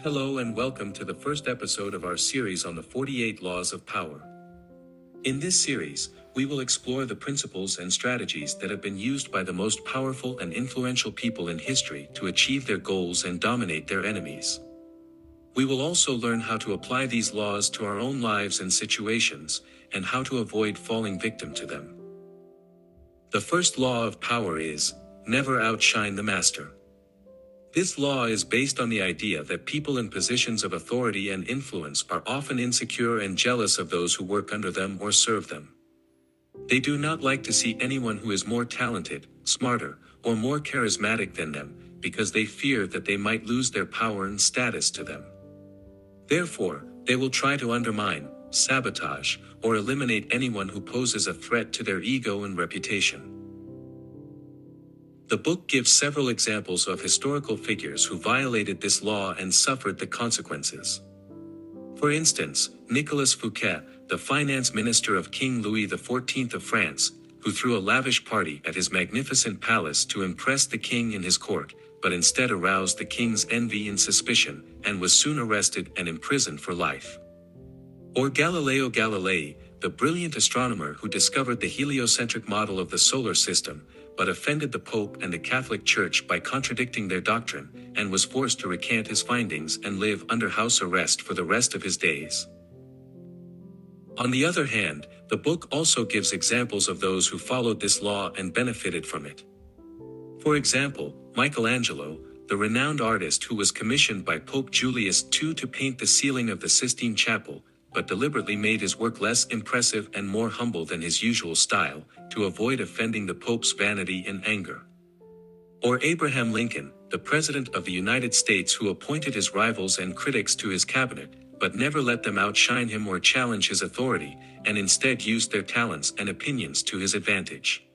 Hello and welcome to the first episode of our series on the 48 Laws of Power. In this series, we will explore the principles and strategies that have been used by the most powerful and influential people in history to achieve their goals and dominate their enemies. We will also learn how to apply these laws to our own lives and situations, and how to avoid falling victim to them. The first law of power is, never outshine the master. This law is based on the idea that people in positions of authority and influence are often insecure and jealous of those who work under them or serve them. They do not like to see anyone who is more talented, smarter, or more charismatic than them, because they fear that they might lose their power and status to them. Therefore, they will try to undermine, sabotage, or eliminate anyone who poses a threat to their ego and reputation. The book gives several examples of historical figures who violated this law and suffered the consequences. For instance, Nicolas Fouquet, the finance minister of King Louis XIV of France, who threw a lavish party at his magnificent palace to impress the king in his court, but instead aroused the king's envy and suspicion, and was soon arrested and imprisoned for life. Or Galileo Galilei, the brilliant astronomer who discovered the heliocentric model of the solar system, but offended the Pope and the Catholic Church by contradicting their doctrine, and was forced to recant his findings and live under house arrest for the rest of his days. On the other hand, the book also gives examples of those who followed this law and benefited from it. For example, Michelangelo, the renowned artist who was commissioned by Pope Julius II to paint the ceiling of the Sistine Chapel, but deliberately made his work less impressive and more humble than his usual style, to avoid offending the Pope's vanity and anger. Or Abraham Lincoln, the President of the United States who appointed his rivals and critics to his cabinet, but never let them outshine him or challenge his authority, and instead used their talents and opinions to his advantage.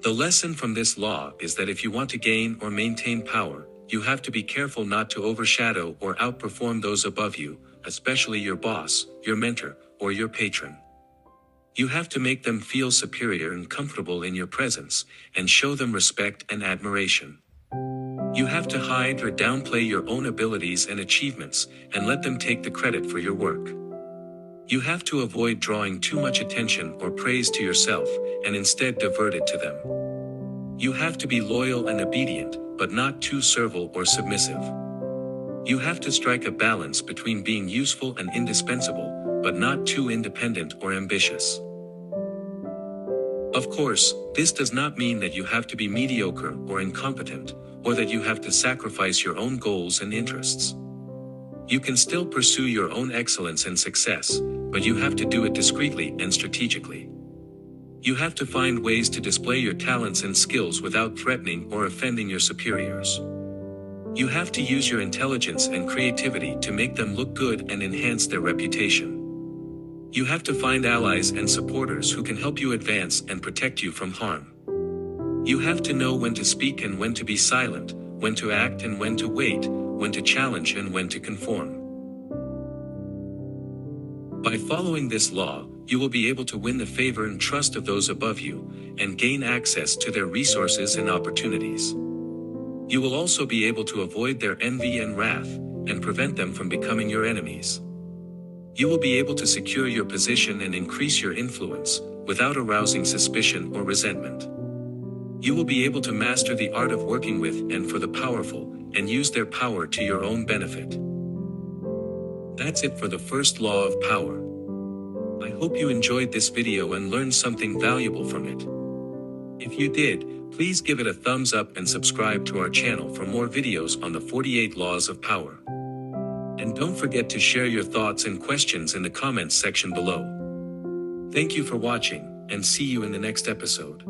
The lesson from this law is that if you want to gain or maintain power, you have to be careful not to overshadow or outperform those above you, especially your boss, your mentor, or your patron. You have to make them feel superior and comfortable in your presence, and show them respect and admiration. You have to hide or downplay your own abilities and achievements, and let them take the credit for your work. You have to avoid drawing too much attention or praise to yourself, and instead divert it to them. You have to be loyal and obedient, but not too servile or submissive. You have to strike a balance between being useful and indispensable, but not too independent or ambitious. Of course, this does not mean that you have to be mediocre or incompetent, or that you have to sacrifice your own goals and interests. You can still pursue your own excellence and success, but you have to do it discreetly and strategically. You have to find ways to display your talents and skills without threatening or offending your superiors. You have to use your intelligence and creativity to make them look good and enhance their reputation. You have to find allies and supporters who can help you advance and protect you from harm. You have to know when to speak and when to be silent, when to act and when to wait, when to challenge and when to conform. By following this law, you will be able to win the favor and trust of those above you, and gain access to their resources and opportunities. You will also be able to avoid their envy and wrath, and prevent them from becoming your enemies. You will be able to secure your position and increase your influence, without arousing suspicion or resentment. You will be able to master the art of working with and for the powerful, and use their power to your own benefit. That's it for the first law of power. I hope you enjoyed this video and learned something valuable from it. If you did, please give it a thumbs up and subscribe to our channel for more videos on the 48 Laws of Power. And don't forget to share your thoughts and questions in the comments section below. Thank you for watching, and see you in the next episode.